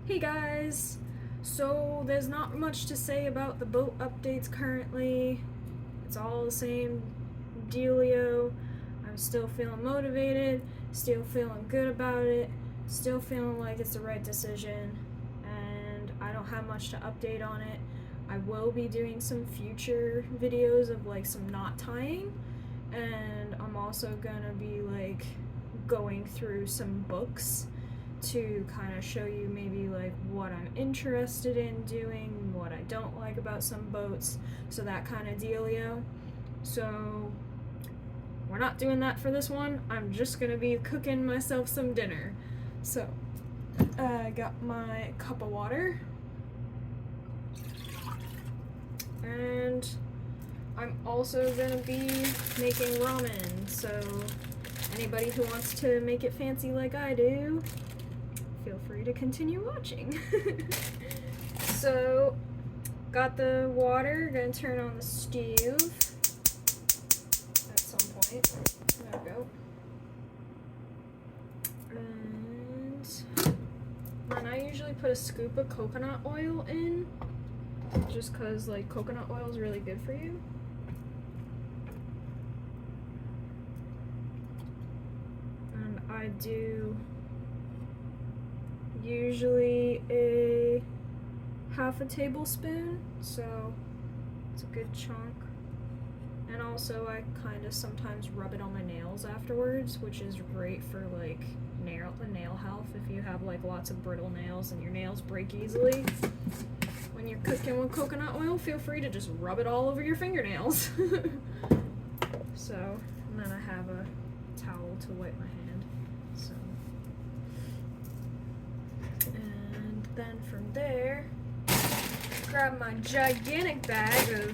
Hey guys! So there's not much to say about the boat updates currently. It's all the same dealio. I'm still feeling motivated, still feeling good about it, still feeling like it's the right decision, and I don't have much to update on it. I will be doing some future videos of like some knot tying, and I'm also gonna be like going through some books to kind of show you maybe like what I'm interested in doing, what I don't like about some boats, so that kind of dealio. So we're not doing that for this one. I'm just gonna be cooking myself some dinner. So I got my cup of water, and I'm also gonna be making ramen. So anybody who wants to make it fancy like I do, feel free to continue watching. So, got the water, gonna turn on the stove at some point. There we go. And then I usually put a scoop of coconut oil in, just cause like coconut oil is really good for you. And I do usually a half a tablespoon, so it's a good chunk. And also I kind of sometimes rub it on my nails afterwards, which is great for like nail health. If you have like lots of brittle nails and your nails break easily when you're cooking with coconut oil, feel free to just rub it all over your fingernails. So, and then I have a towel to wipe my hand. So, and then from there, grab my gigantic bag of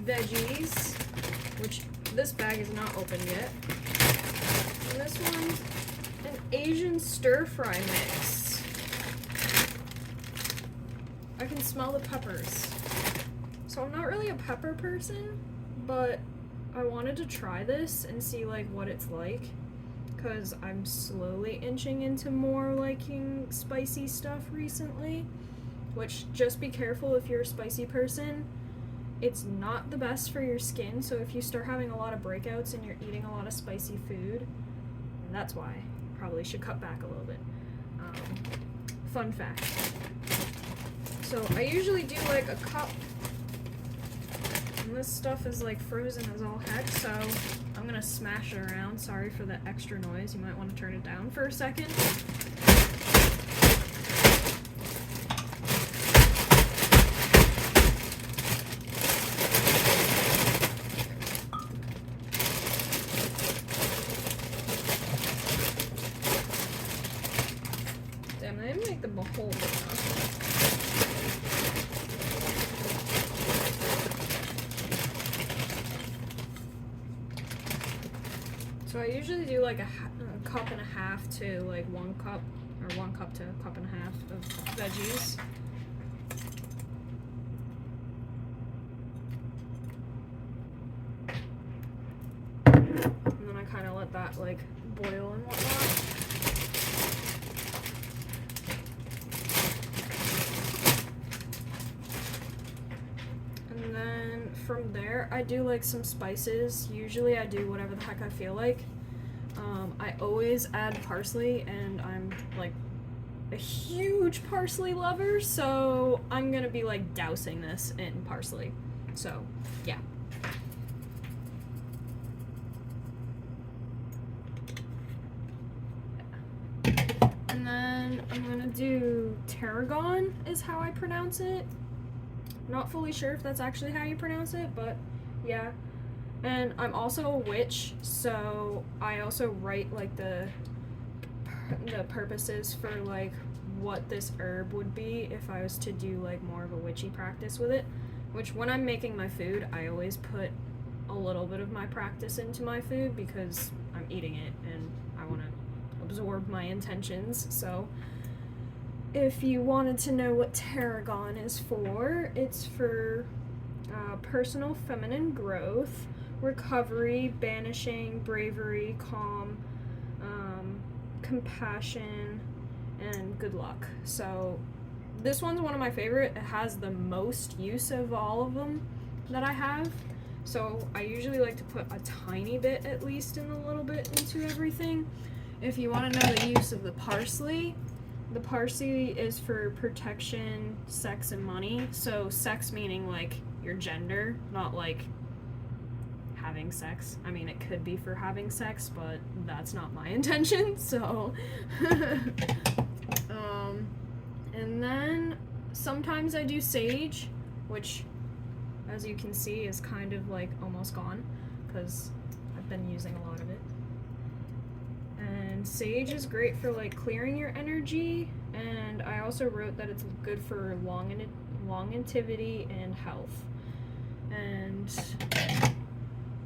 veggies, which this bag is not open yet. And this one's an Asian stir-fry mix. I can smell the peppers. So I'm not really a pepper person, but I wanted to try this and see like what it's like, because I'm slowly inching into more liking spicy stuff recently. Which, just be careful if you're a spicy person. It's not the best for your skin, so if you start having a lot of breakouts and you're eating a lot of spicy food, that's why you probably should cut back a little bit. Fun fact. So I usually do like a cup, and this stuff is like frozen as all heck, so I'm gonna smash it around. Sorry for the extra noise, you might want to turn it down for a second. Damn, I didn't make the whole big enough. So I usually do like a cup and a half to like 1 cup, or 1 cup to a cup and a half of veggies. And then I kind of let that like boil and whatnot. And then from there, I do like some spices. Usually I do whatever the heck I feel like. I always add parsley, and I'm like a huge parsley lover, so I'm gonna be like dousing this in parsley. So, yeah. And then I'm gonna do tarragon is how I pronounce it. Not fully sure if that's actually how you pronounce it, but yeah. And I'm also a witch, so I also write like the purposes for like what this herb would be if I was to do like more of a witchy practice with it. Which when I'm making my food, I always put a little bit of my practice into my food because I'm eating it and I want to absorb my intentions. So if you wanted to know what tarragon is for, it's for personal feminine growth, recovery, banishing, bravery, calm, compassion, and good luck. So this one's one of my favorite. It has the most use of all of them that I have. So I usually like to put a tiny bit, at least in a little bit, into everything. If you want to know the use of the parsley is for protection, sex, and money. So sex meaning like your gender, not like having sex. I mean, it could be for having sex, but that's not my intention, so. And then sometimes I do sage, which, as you can see, is kind of like almost gone because I've been using a lot of it. And sage is great for like clearing your energy, and I also wrote that it's good for longevity and health. And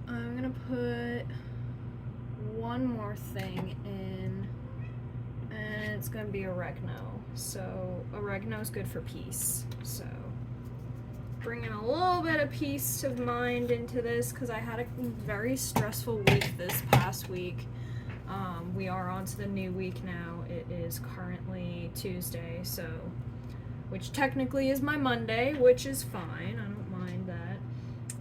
I'm gonna put one more thing in, and it's gonna be oregano. So oregano is good for peace. So bringing a little bit of peace of mind into this because I had a very stressful week this past week. We are on to the new week now. It is currently Tuesday, so, which technically is my Monday, which is fine. I don't mind that.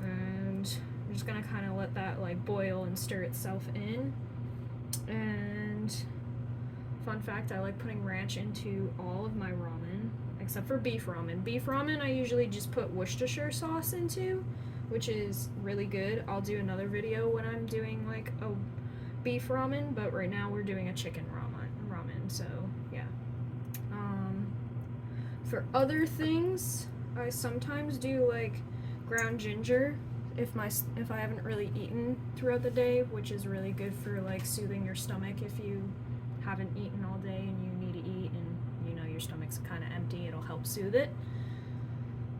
And I'm just gonna kind of let that like boil and stir itself in. And fun fact, I like putting ranch into all of my ramen, except for beef ramen. Beef ramen I usually just put Worcestershire sauce into, which is really good. I'll do another video when I'm doing like a beef ramen, but right now we're doing a chicken ramen, so yeah. For other things, I sometimes do like ground ginger if I haven't really eaten throughout the day, which is really good for like soothing your stomach if you haven't eaten all day and you need to eat and you know your stomach's kind of empty. It'll help soothe it.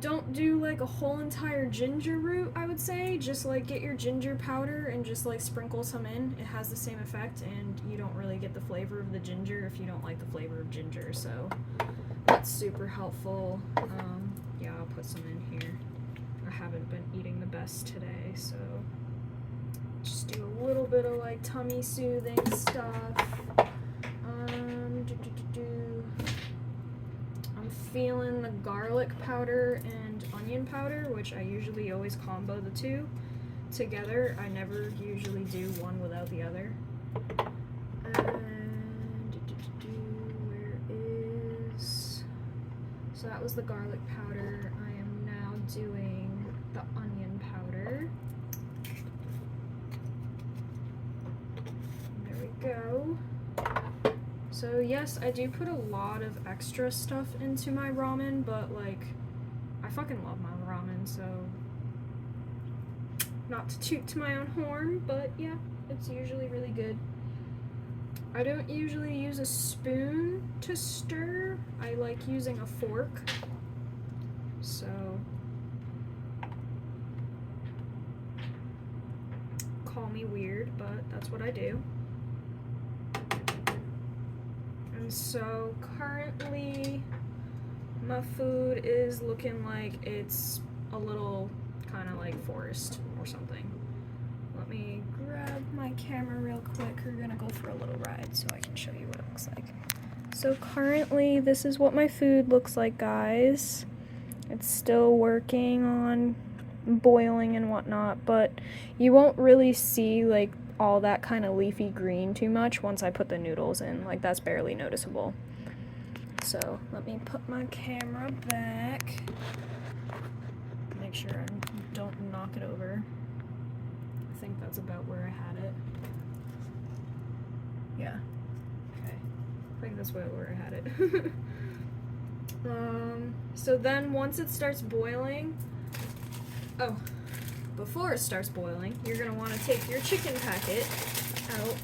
Don't do like a whole entire ginger root, I would say. Just like get your ginger powder and just like sprinkle some in. It has the same effect, and you don't really get the flavor of the ginger if you don't like the flavor of ginger, so that's super helpful. Yeah, I'll put some in here. I haven't been eating the best today, so just do a little bit of like tummy soothing stuff. I'm feeling the garlic powder and onion powder, which I usually always combo the two together. I never usually do one without the other. And where is... So that was the garlic powder. I am now doing the onion powder. There we go. So yes, I do put a lot of extra stuff into my ramen, but like, I fucking love my ramen, so not to toot to my own horn, but yeah, it's usually really good. I don't usually use a spoon to stir. I like using a fork. So call me weird, but that's what I do. And so currently my food is looking like it's a little kind of like forest or something. Let me grab my camera real quick. We're gonna go for a little ride so I can show you what it looks like. So currently this is what my food looks like, guys. It's still working on boiling and whatnot, but you won't really see like all that kind of leafy green too much once I put the noodles in. Like, that's barely noticeable. So let me put my camera back. Make sure I don't knock it over. I think that's about where I had it. Yeah. Okay. I think that's where I had it. So then once it starts boiling, before it starts boiling, you're going to want to take your chicken packet out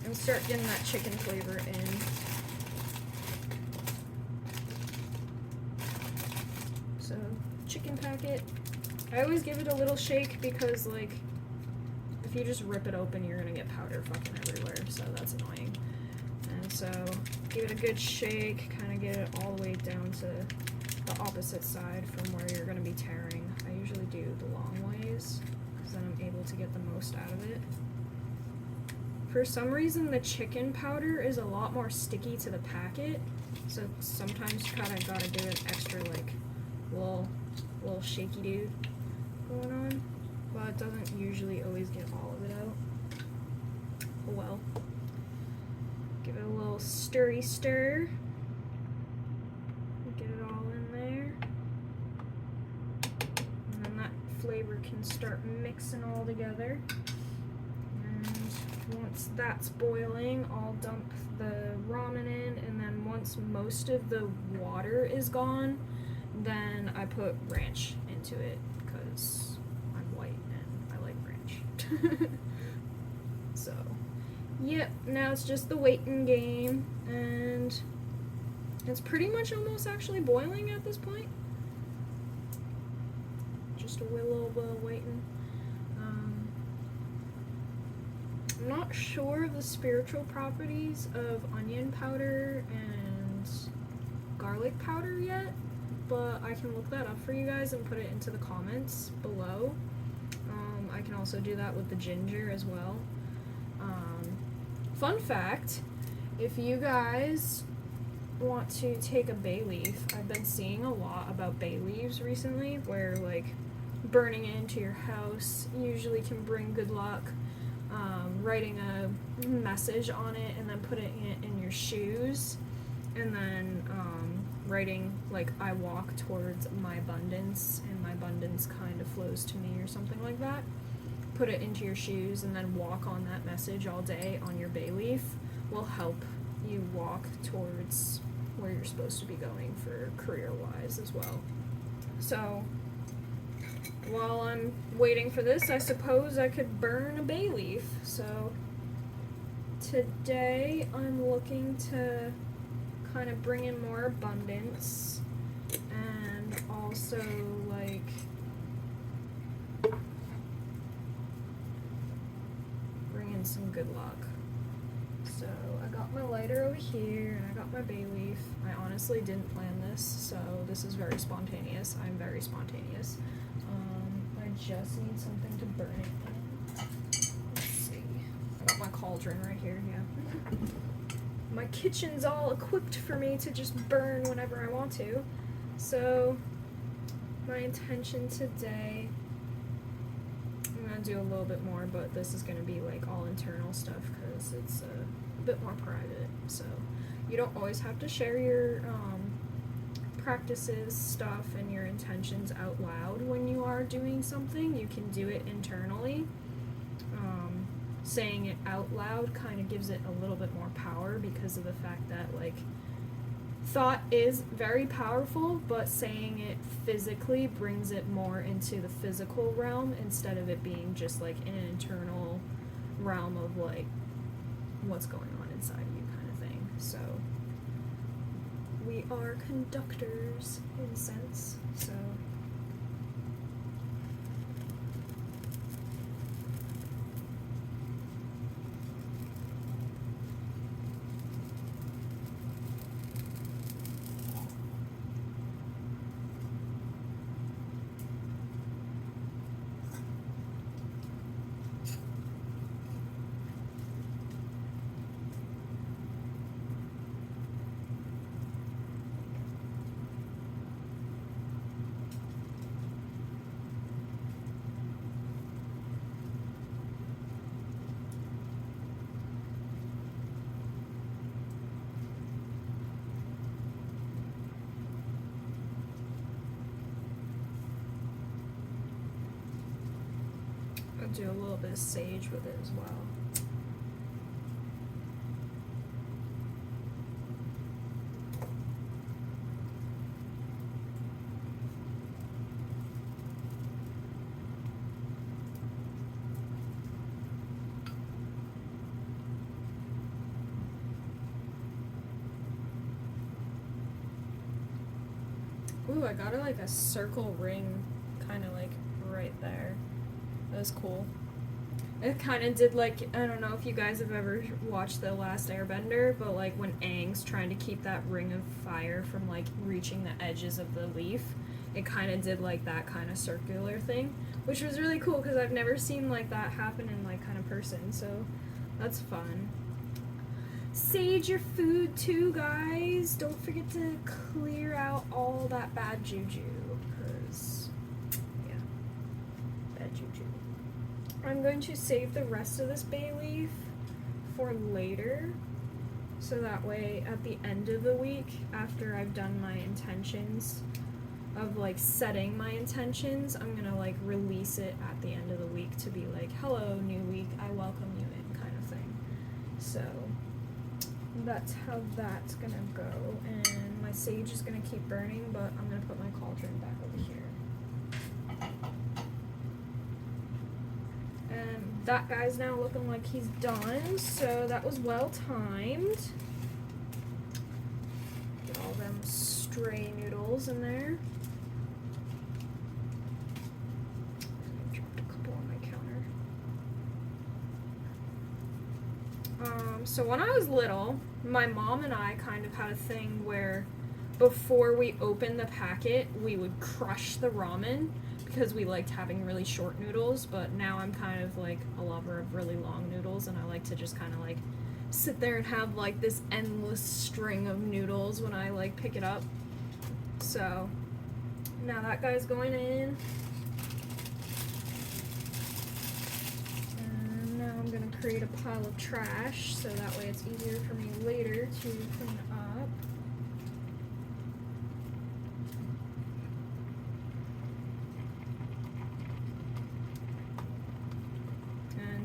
and start getting that chicken flavor in. So, chicken packet. I always give it a little shake because, like, if you just rip it open, you're going to get powder fucking everywhere, so that's annoying. And so, give it a good shake, kind of get it all the way down to the opposite side from where you're going to be tearing. I usually do the long ways because then I'm able to get the most out of it. For some reason, the chicken powder is a lot more sticky to the packet, so sometimes you kind of gotta do an extra, like, little shaky dude going on, but it doesn't usually always get all of it out. Oh well. Give it a little stirry stir. Get it all in there. And then that flavor can start mixing all together. And once that's boiling, I'll dump the ramen in, and then once most of the water is gone, then I put ranch into it, because I'm white and I like ranch. So, yep, now it's just the waiting game, and it's pretty much almost actually boiling at this point. Just a little bit of waiting. I'm not sure of the spiritual properties of onion powder and garlic powder yet, but I can look that up for you guys and put it into the comments below. I can also do that with the ginger as well. Fun fact, if you guys want to take a bay leaf, I've been seeing a lot about bay leaves recently, where like burning it into your house usually can bring good luck. Writing a message on it and then putting it in your shoes, and then writing like, I walk towards my abundance and my abundance kind of flows to me, or something like that. Put it into your shoes and then walk on that message all day on your bay leaf will help you walk towards where you're supposed to be going for career-wise as well. So while I'm waiting for this, I suppose I could burn a bay leaf. So today I'm looking to kind of bring in more abundance, and also like bring in some good luck. So I got my lighter over here, and I got my bay leaf. I honestly didn't plan this, so this is very spontaneous. I'm very spontaneous. I just need something to burn it in. Let's see. I got my cauldron right here, yeah. My kitchen's all equipped for me to just burn whenever I want to. So, my intention today, I'm gonna do a little bit more, but this is gonna be like all internal stuff because it's a bit more private. So, you don't always have to share your practices, stuff, and your intentions out loud when you are doing something. You can do it internally. Saying it out loud kind of gives it a little bit more power, because of the fact that like thought is very powerful, but saying it physically brings it more into the physical realm instead of it being just like in an internal realm of like what's going on inside of you kind of thing. So we are conductors in a sense. So I'll do a little bit of sage with it as well. Ooh, I got like a circle ring kind of like right there. That was cool. It kind of did like, I don't know if you guys have ever watched The Last Airbender, but like when Aang's trying to keep that ring of fire from like reaching the edges of the leaf, it kind of did like that kind of circular thing, which was really cool because I've never seen like that happen in like kind of person. So That's fun. Sage your food too, guys. Don't forget to clear out all that bad juju, because, yeah, bad juju. I'm going to save the rest of this bay leaf for later, so that way at the end of the week, after I've done my intentions of like setting my intentions, I'm gonna like release it at the end of the week to be like, hello new week, I welcome you in, kind of thing. So that's how that's gonna go, and my sage is gonna keep burning, but I'm gonna put my cauldron back over here. And that guy's now looking like he's done, so that was well timed. Get all them stray noodles in there. I dropped a couple on my counter. So when I was little, my mom and I kind of had a thing where before we opened the packet, we would crush the ramen because we liked having really short noodles, but now I'm kind of like a lover of really long noodles, and I like to just kind of like sit there and have like this endless string of noodles when I like pick it up. So now that guy's going in. And now I'm gonna create a pile of trash so that way it's easier for me later to clean up.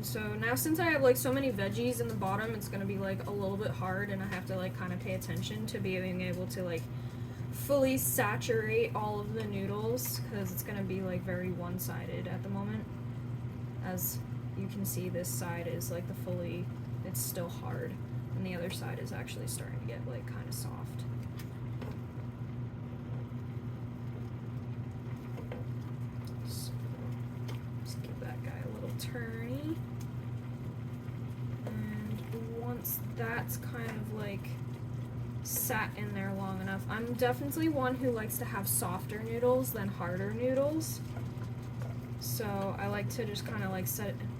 So now since I have like so many veggies in the bottom, it's going to be like a little bit hard, and I have to like kind of pay attention to being able to like fully saturate all of the noodles, because it's going to be like very one-sided at the moment. As you can see, this side is like it's still hard, and the other side is actually starting to get like kind of soft. So just give that guy a little turny. Once that's kind of like sat in there long enough, I'm definitely one who likes to have softer noodles than harder noodles, so I like to just kind of like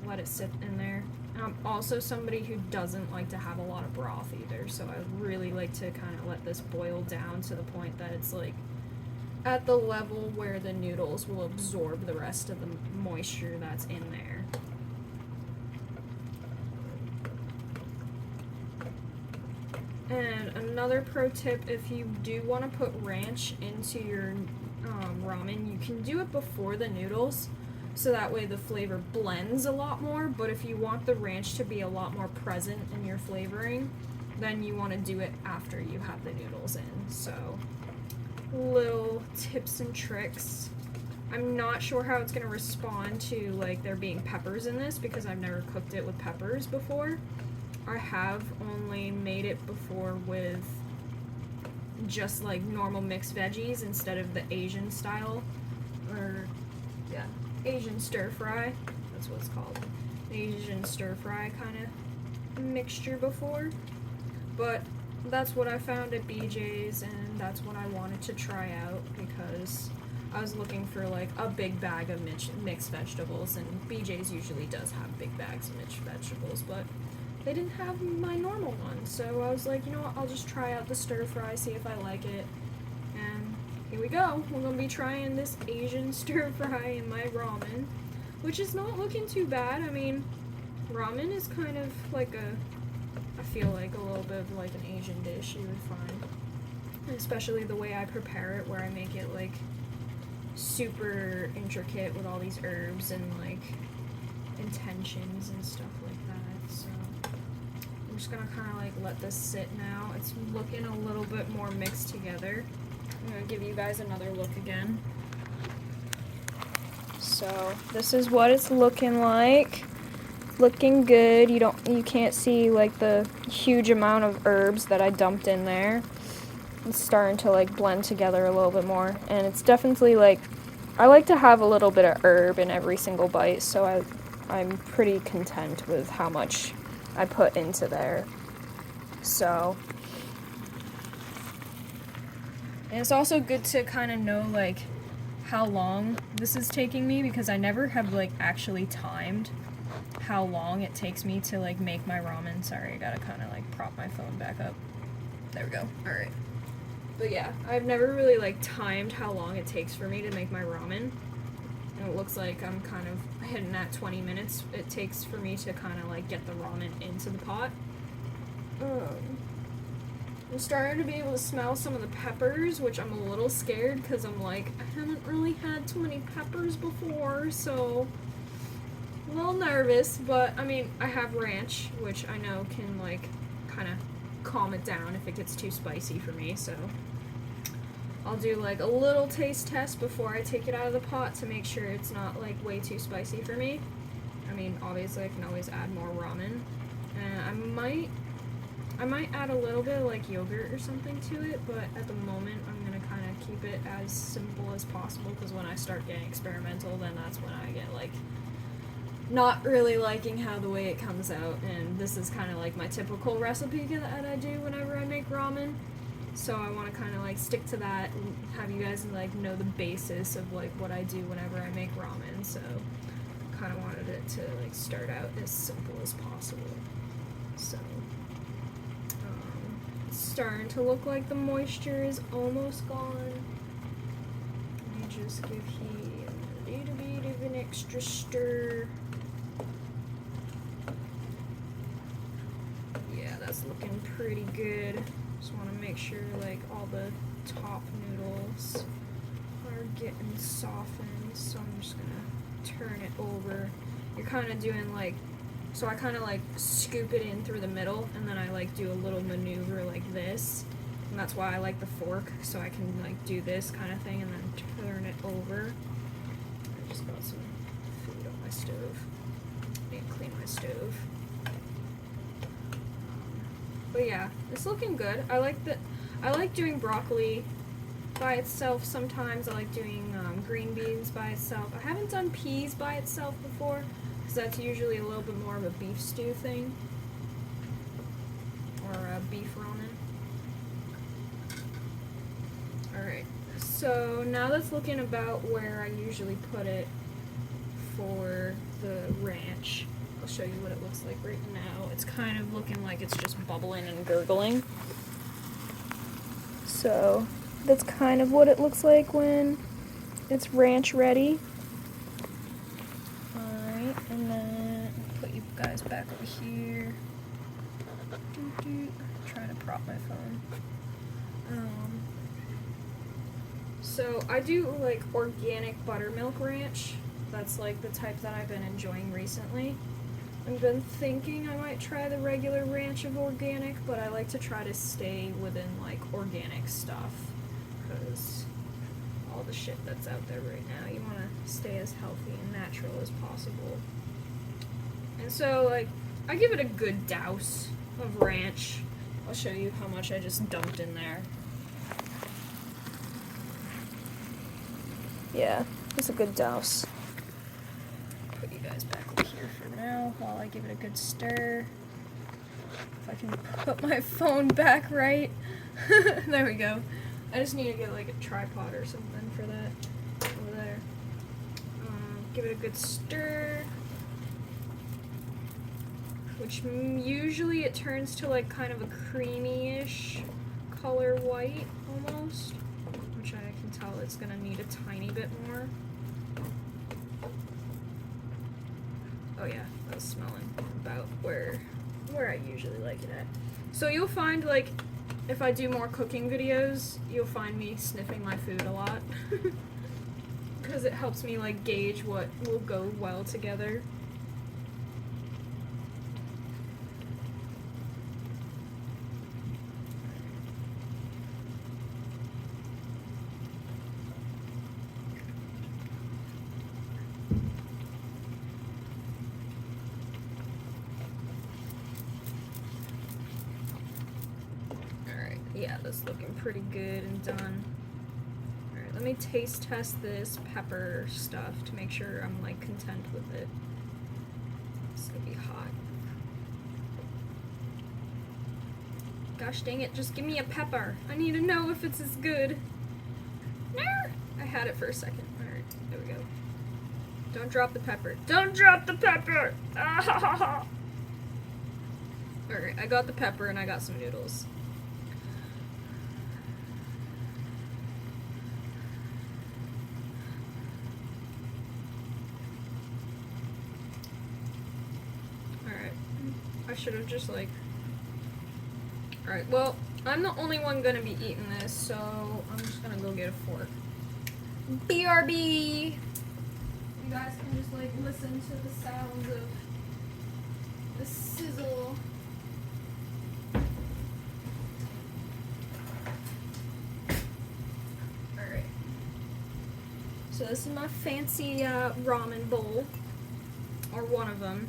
let it sit in there. And I'm also somebody who doesn't like to have a lot of broth either, so I really like to kind of let this boil down to the point that it's like at the level where the noodles will absorb the rest of the moisture that's in there. And another pro tip, if you do want to put ranch into your ramen, you can do it before the noodles, so that way the flavor blends a lot more. But if you want the ranch to be a lot more present in your flavoring, then you want to do it after you have the noodles in. So little tips and tricks. I'm not sure how it's going to respond to like there being peppers in this, because I've never cooked it with peppers before. I have only made it before with just like normal mixed veggies instead of the Asian style, or yeah, Asian stir fry. That's what it's called. Asian stir fry kind of mixture before. But that's what I found at BJ's, and that's what I wanted to try out because I was looking for like a big bag of mixed vegetables, and BJ's usually does have big bags of mixed vegetables, but they didn't have my normal one, so I was like, you know what, I'll just try out the stir fry, see if I like it, and here we go. We're going to be trying this Asian stir fry in my ramen, which is not looking too bad. I mean, ramen is kind of like I feel like a little bit of like an Asian dish you would find, especially the way I prepare it, where I make it like super intricate with all these herbs and like intentions and stuff like that. So I'm just gonna kind of like let this sit now. It's looking a little bit more mixed together. I'm gonna give you guys another look again. So this is what it's looking like. Looking good. You can't see like the huge amount of herbs that I dumped in there. It's starting to like blend together a little bit more, and it's definitely like, I like to have a little bit of herb in every single bite, so I'm pretty content with how much I put into there. So, and it's also good to kind of know like how long this is taking me, because I never have like actually timed how long it takes me to like make my ramen. Sorry, I gotta kind of like prop my phone back up. There we go. All right. But yeah, I've never really like timed how long it takes for me to make my ramen. And it looks like I'm kind of hitting at 20 minutes it takes for me to kind of like get the ramen into the pot. I'm starting to be able to smell some of the peppers, which I'm a little scared because I'm like, I haven't really had too many peppers before, so a little nervous. But I mean, I have ranch, which I know can like kind of calm it down if it gets too spicy for me, so I'll do like a little taste test before I take it out of the pot to make sure it's not like way too spicy for me. I mean, obviously I can always add more ramen. I might add a little bit of like yogurt or something to it, but at the moment I'm gonna kind of keep it as simple as possible, because when I start getting experimental, then that's when I get like not really liking how the way it comes out. And this is kind of like my typical recipe that I do whenever I make ramen, so I want to kind of like stick to that and have you guys like know the basis of like what I do whenever I make ramen. So kind of wanted it to like start out as simple as possible. So it's starting to look like the moisture is almost gone. Let me just give he a little bit of an extra stir. Yeah, that's looking pretty good. Just want to make sure like all the top noodles are getting softened, so I'm just gonna turn it over. You're kind of doing like, so I kind of like scoop it in through the middle, and then I like do a little maneuver like this, and that's why I like the fork, so I can like do this kind of thing and then turn it over. I just got some food on my stove. I need to clean my stove. But yeah, it's looking good. I like doing broccoli by itself sometimes. I like doing green beans by itself. I haven't done peas by itself before, because that's usually a little bit more of a beef stew thing, or a beef ramen. Alright, so now that's looking about where I usually put it for the ranch. I'll show you what it looks like right now. It's kind of looking like it's just bubbling and gurgling. So that's kind of what it looks like when it's ranch ready. Alright, and then put you guys back over here. Trying to prop my phone. So I do like organic buttermilk ranch. That's like the type that I've been enjoying recently. I've been thinking I might try the regular ranch of organic, but I like to try to stay within like organic stuff, because all the shit that's out there right now, you want to stay as healthy and natural as possible. And so like I give it a good douse of ranch. I'll show you how much I just dumped in there. Yeah, it's a good douse. Put you guys back over here for now while I give it a good stir. If I can put my phone back right. There we go. I just need to get like a tripod or something for that over there. Give it a good stir. Which usually it turns to like kind of a creamy-ish color white almost. Which I can tell it's gonna need a tiny bit more. Oh yeah, that was smelling about where I usually like it at. So you'll find like, if I do more cooking videos, you'll find me sniffing my food a lot. Because it helps me like gauge what will go well together. Yeah, that's looking pretty good and done. Alright, let me taste test this pepper stuff to make sure I'm like content with it. It's gonna be hot. Gosh dang it, just give me a pepper. I need to know if it's as good. No! I had it for a second. Alright, there we go. Don't drop the pepper. Don't drop the pepper! Alright, I got the pepper and I got some noodles. Alright. I should have just like... Alright, well, I'm the only one gonna be eating this, so I'm just gonna go get a fork. BRB! You guys can just like listen to the sounds of the sizzle. Alright. So this is my fancy ramen bowl. Or one of them.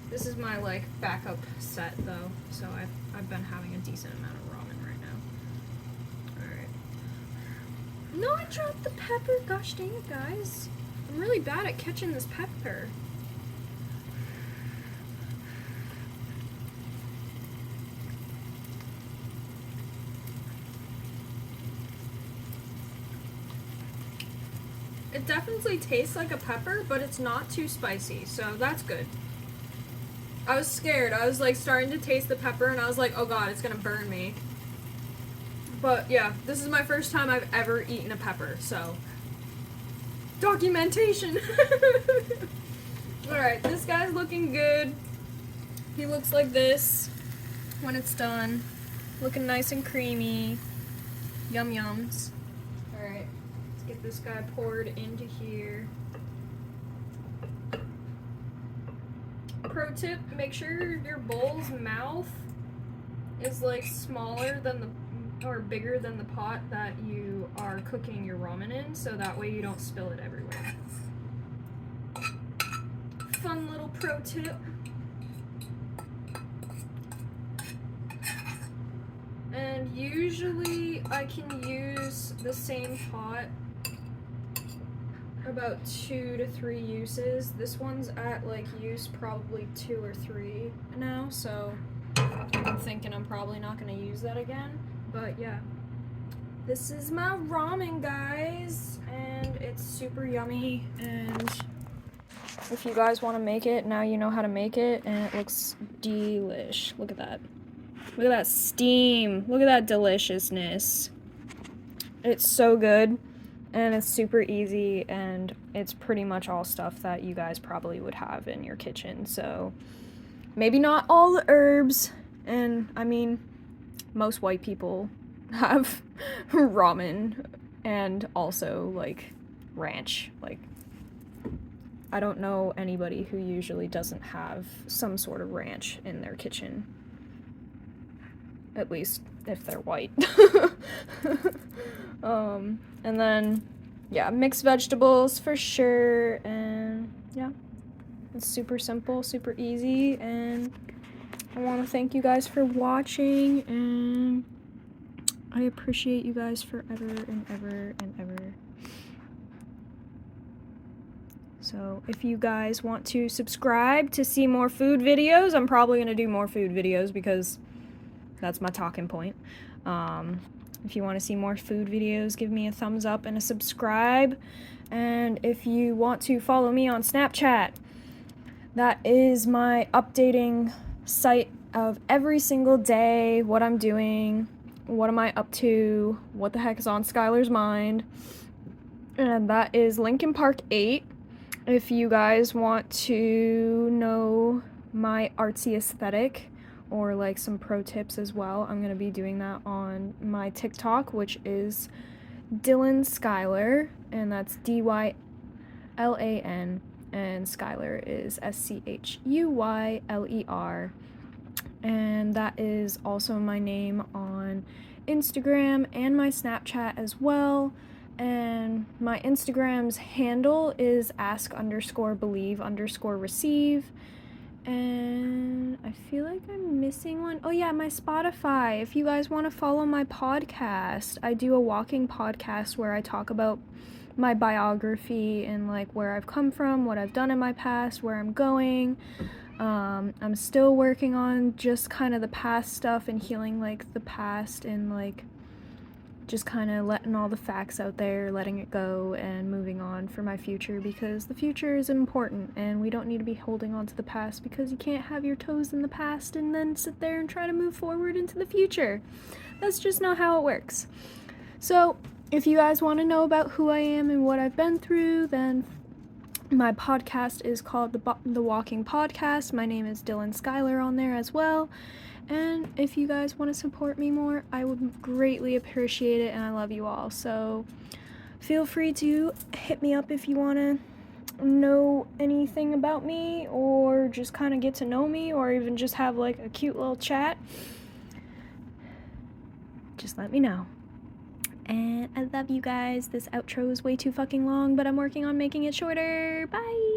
This is my like backup set though, so I've been having a decent amount of ramen right now. Alright. No, I dropped the pepper. Gosh dang it, guys. I'm really bad at catching this pepper. It definitely tastes like a pepper, but it's not too spicy, so that's good. I was scared. I was like starting to taste the pepper and I was like, oh god, it's gonna burn me. But yeah, this is my first time I've ever eaten a pepper, so documentation. Alright, this guy's looking good. He looks like this when it's done. Looking nice and creamy. Yum yums. Alright, let's get this guy poured into here. Pro tip, make sure your bowl's mouth is like smaller than the, or bigger than the pot that you are cooking your ramen in, so that way you don't spill it everywhere. Fun little pro tip. And usually I can use the same pot about 2 to 3 uses. This one's at like use probably 2 or 3 now, so I'm thinking I'm probably not gonna use that again. But yeah, this is my ramen, guys, and it's super yummy. And if you guys want to make it, now you know how to make it, and it looks delish. Look at that. Look at that steam. Look at that deliciousness. It's so good. And it's super easy, and it's pretty much all stuff that you guys probably would have in your kitchen. So maybe not all the herbs, and I mean, most white people have ramen and also like ranch. Like, I don't know anybody who usually doesn't have some sort of ranch in their kitchen. At least if they're white. And then, yeah, mixed vegetables for sure, and yeah, it's super simple, super easy, and I want to thank you guys for watching, and I appreciate you guys forever and ever and ever. So if you guys want to subscribe to see more food videos, I'm probably going to do more food videos because that's my talking point. If you want to see more food videos, give me a thumbs up and a subscribe. And if you want to follow me on Snapchat, that is my updating site of every single day, what I'm doing, what am I up to, what the heck is on Skylar's mind. And that is Lincoln Park 8. If you guys want to know my artsy aesthetic, or like some pro tips as well, I'm gonna be doing that on my TikTok, which is Dylan Skylar, and that's DYLAN, and Skylar is SCHUYLER, and that is also my name on Instagram and my Snapchat as well. And my Instagram's handle is ask_believe_receive. And I feel like I'm missing one. Oh yeah, my Spotify. If you guys want to follow my podcast, I do a walking podcast where I talk about my biography and like where I've come from, what I've done in my past, where I'm going. I'm still working on just kind of the past stuff and healing like the past and like just kind of letting all the facts out there, letting it go, and moving on for my future, because the future is important and we don't need to be holding on to the past, because you can't have your toes in the past and then sit there and try to move forward into the future. That's just not how it works. So if you guys want to know about who I am and what I've been through, then my podcast is called the Walking Podcast. My name is Dylan Schuyler on there as well. And if you guys want to support me more, I would greatly appreciate it, and I love you all. So feel free to hit me up if you want to know anything about me, or just kind of get to know me, or even just have like a cute little chat. Just let me know. And I love you guys. This outro is way too fucking long, but I'm working on making it shorter. Bye!